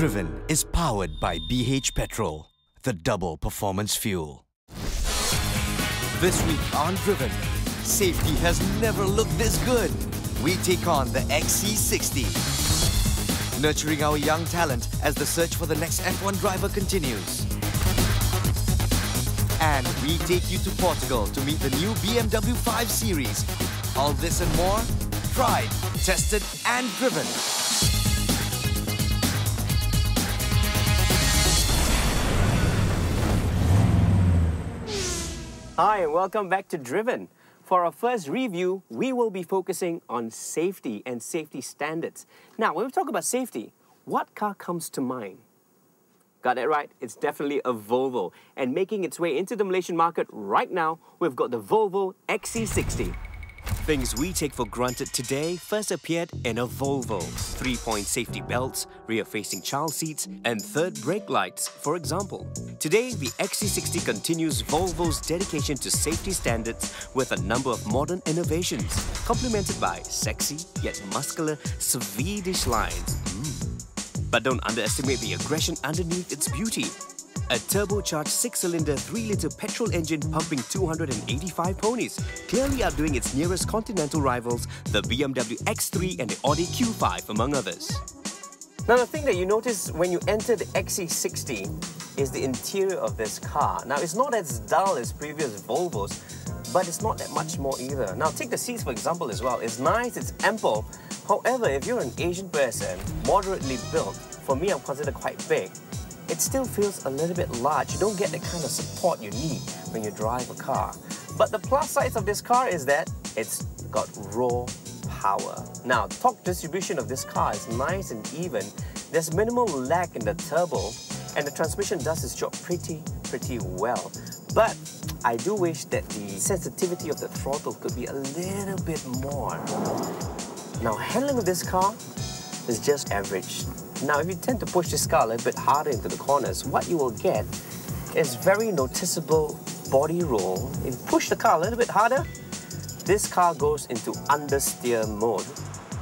Driven is powered by BH Petrol, the double performance fuel. This week on Driven, safety has never looked this good. We take on the XC60. Nurturing our young talent as the search for the next F1 driver continues. And we take you to Portugal to meet the new BMW 5 Series. All this and more, tried, tested and driven. Hi and welcome back to Driven. For our first review, we will be focusing on safety and safety standards. Now, when we talk about safety, what car comes to mind? Got it right, it's definitely a Volvo. And making its way into the Malaysian market right now, we've got the Volvo XC60. Things we take for granted today first appeared in a Volvo. 3-point safety belts, rear-facing child seats, and third brake lights, for example. Today, the XC60 continues Volvo's dedication to safety standards with a number of modern innovations, complemented by sexy yet muscular Swedish lines. But don't underestimate the aggression underneath its beauty. A turbocharged 6-cylinder 3-litre petrol engine pumping 285 ponies, clearly outdoing its nearest continental rivals, the BMW X3 and the Audi Q5, among others. Now, the thing that you notice when you enter the XC60 is the interior of this car. Now, it's not as dull as previous Volvos, but it's not that much more either. Now, take the seats, for example, as well. It's nice, it's ample. However, if you're an Asian person, moderately built, for me, I'm considered quite big, it still feels a little bit large. You don't get the kind of support you need when you drive a car. But the plus side of this car is that it's got raw power. Now, torque distribution of this car is nice and even. There's minimal lag in the turbo, and the transmission does its job pretty well. But I do wish that the sensitivity of the throttle could be a little bit more. Now, handling of this car is just average. Now, if you tend to push this car a little bit harder into the corners, what you will get is very noticeable body roll. If you push the car a little bit harder, this car goes into understeer mode.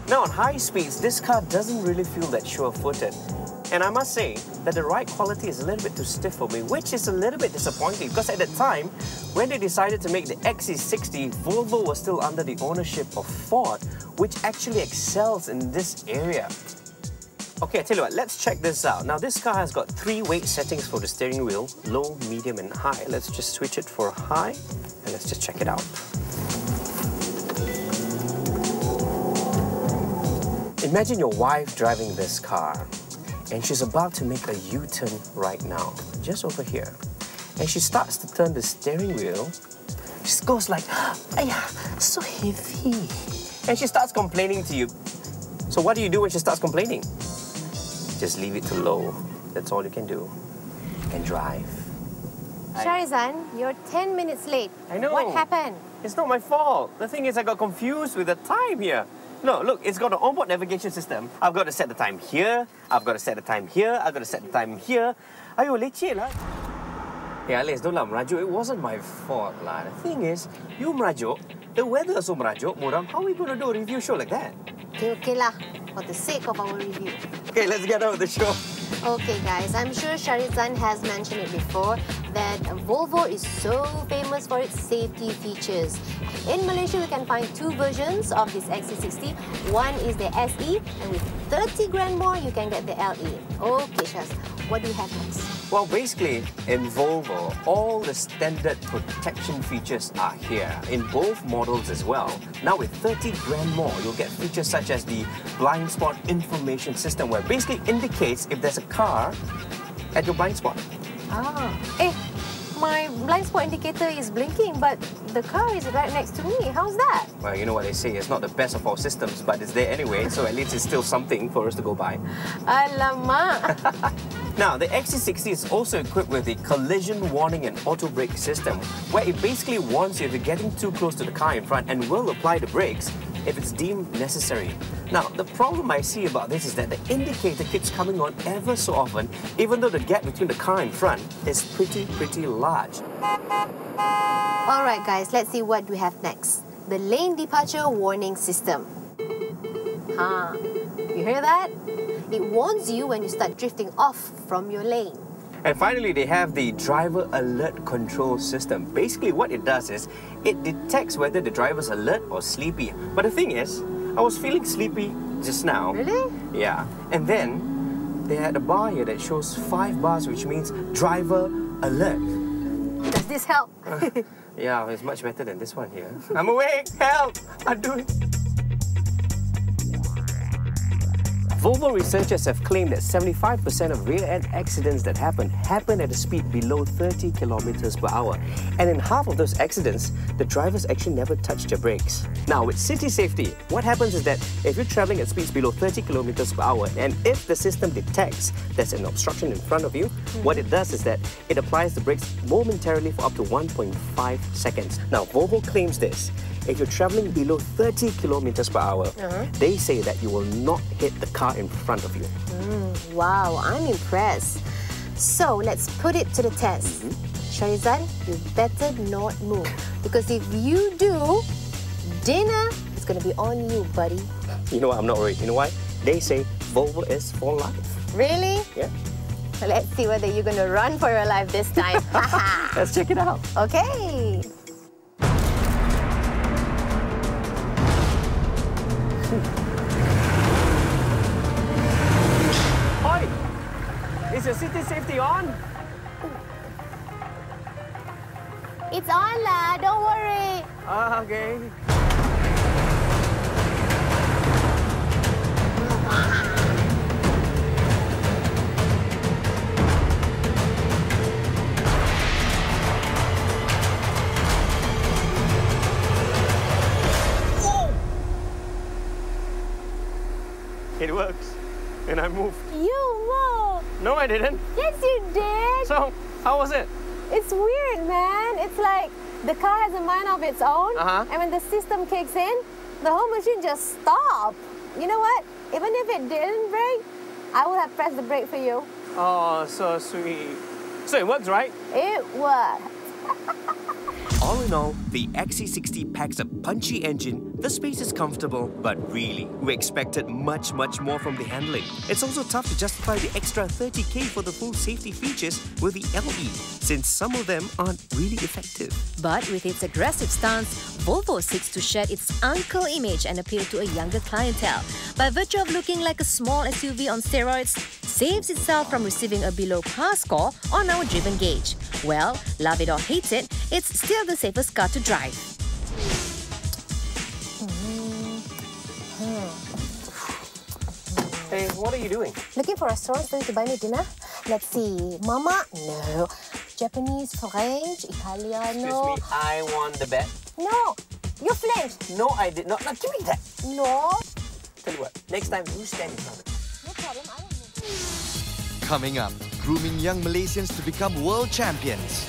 Now, on high speeds, this car doesn't really feel that sure-footed. And I must say that the ride quality is a little bit too stiff for me, which is a little bit disappointing because at the time, when they decided to make the XC60, Volvo was still under the ownership of Ford, which actually excels in this area. Okay, I tell you what, let's check this out. Now, this car has got 3 weight settings for the steering wheel, low, medium and high. Let's just switch it for high and let's just check it out. Imagine your wife driving this car and she's about to make a U-turn right now, just over here. And she starts to turn the steering wheel. She goes like, "Ayah, so heavy." And she starts complaining to you. So what do you do when she starts complaining? Just leave it to low. That's all you can do. And drive. Sharizan, you're 10 minutes late. I know. What happened? It's not my fault. The thing is, I got confused with the time here. No, look, it's got an onboard navigation system. I've got to set the time here. I've got to set the time here. I've got to set the time here. Ayo, leceh lah. Hey, Alis, don't lah merajuk. It wasn't my fault lah. The thing is, you merajuk, the weather also merajuk, Muram. How are we going to do a review show like that? Okay lah, for the sake of our review. Okay, let's get on with the show. Okay guys, I'm sure Sharizan has mentioned it before that Volvo is so famous for its safety features. In Malaysia, we can find 2 versions of this XC60. One is the SE, and with 30 grand more, you can get the LE. Okay, Shaz, what do you have next? Well, basically, in Volvo, all the standard protection features are here, in both models as well. Now, with 30 grand more, you'll get features such as the blind spot information system, where it basically indicates if there's a car at your blind spot. My blind spot indicator is blinking, but the car is right next to me. How's that? Well, you know what they say, it's not the best of all systems, but it's there anyway, so at least it's still something for us to go by. Alamak! Now, the XC60 is also equipped with the collision warning and auto brake system, where it basically warns you if you're getting too close to the car in front and will apply the brakes if it's deemed necessary. Now, the problem I see about this is that the indicator keeps coming on ever so often, even though the gap between the car in front is pretty large. Alright guys, let's see what we have next. The lane departure warning system. You hear that? It warns you when you start drifting off from your lane. And finally, they have the driver alert control system. Basically, what it does is it detects whether the driver's alert or sleepy. But the thing is, I was feeling sleepy just now. Really? Yeah. And then they had a bar here that shows 5 bars, which means driver alert. Does this help? Yeah, it's much better than this one here. I'm awake! Help! I'm doing... Volvo researchers have claimed that 75% of rear-end accidents that happen at a speed below 30 kilometers per hour. And in half of those accidents, the drivers actually never touched their brakes. Now, with city safety, what happens is that if you're traveling at speeds below 30 kilometers per hour, and if the system detects there's an obstruction in front of you, what it does is that it applies the brakes momentarily for up to 1.5 seconds. Now, Volvo claims this. If you're traveling below 30 kilometers per hour, they say that you will not hit the car in front of you. Wow, I'm impressed. So let's put it to the test. Sharizan, you better not move. Because if you do, dinner is going to be on you, buddy. You know what? I'm not worried. You know why? They say Volvo is for life. Really? Yeah. Let's see whether you're going to run for your life this time. Let's check it out. Okay. Oi! Is your city safety on? It's on, lah. Don't worry. Okay. It works. And I moved. You moved. No, I didn't. Yes, you did. So, how was it? It's weird, man. It's like the car has a mind of its own, and when the system kicks in, the whole machine just stops. You know what? Even if it didn't brake, I would have pressed the brake for you. Oh, so sweet. So it works, right? It worked. All in all, the XC60 packs a punchy engine, the space is comfortable, but really, we expected much more from the handling. It's also tough to justify the extra 30k for the full safety features with the LE, since some of them aren't really effective. But with its aggressive stance, Volvo seeks to shed its uncle image and appeal to a younger clientele. By virtue of looking like a small SUV on steroids, saves itself from receiving a below par score on our driven gauge. Well, love it or hate it, it's still the safest car to drive. Hey, what are you doing? Looking for restaurants to buy me dinner? Let's see. Mama? No. Japanese, French, Italiano. Excuse me, I won the bet. No. You flinched. No, I did not. Now, give me that. No. Tell you what, next time, you stand in front of me. No problem. I don't know. Coming up, grooming young Malaysians to become world champions.